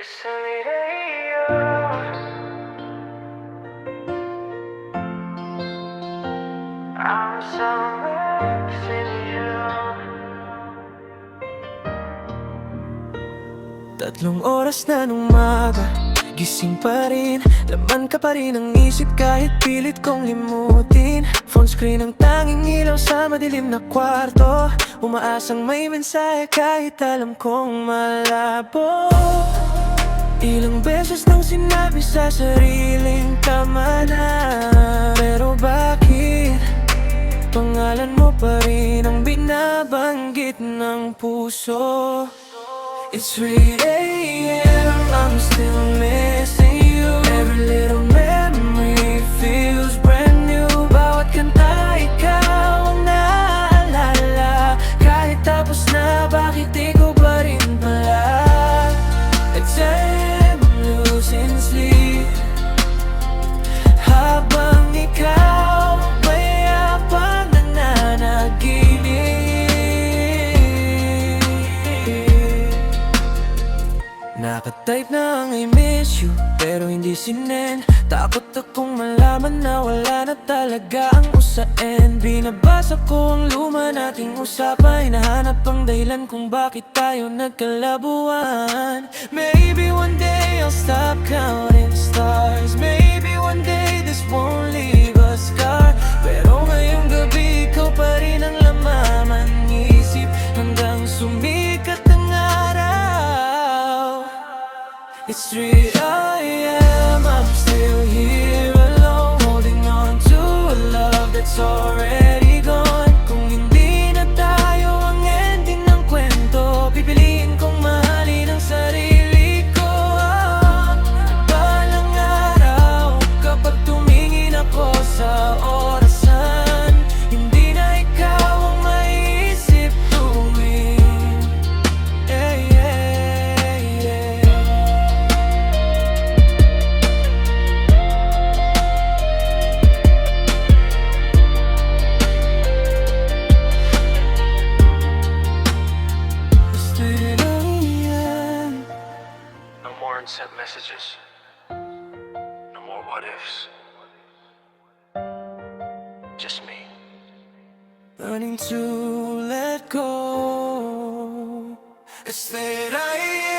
Tatlong oras na nung umaga, gising pa rin, laman ka pa rin ang isip kahit pilit kong limutin. Phone screen ang tanging ilaw sa madilim na kwarto, umaasang may mensahe kahit alam kong malabo. Ilang beses nang sinabi sa sariling tama na, pero bakit pangalan mo pa rin ang binabanggit ng puso? It's 3 AM, I'm still missing you. Every little memory feels brand new. Bawat kanta, ikaw ang naaalala. Kahit tapos na, bakit ikaw pa rin pala? At I'm losing sleep habang ikaw mayabang nananaginip. Nakatype na ang I miss you, pero hindi sinend. Takot akong malaman na wala na talaga ang usain. Binabasa ko ang luma nating usapan, hinahanap ang dahilan kung bakit tayo nagkalabuan. Maybe one day I'll stop counting stars. Maybe one day this won't leave a scar. Pero ngayong gabi ikaw pa rin ang lamaman isip, hanggang sumikat ang araw. It's 3 AM, I'm still here alone, holding on to a love that's already gone. Kung hindi na tayo ang ending ng kwento, pipiliin kong mahalin ang sarili ko. Balang araw, kapag tumingin ako sa orasan, hindi na ikaw ang maiisip tuwing No more unsent messages. No more what ifs. Just me. learning to let go. It's 3 AM.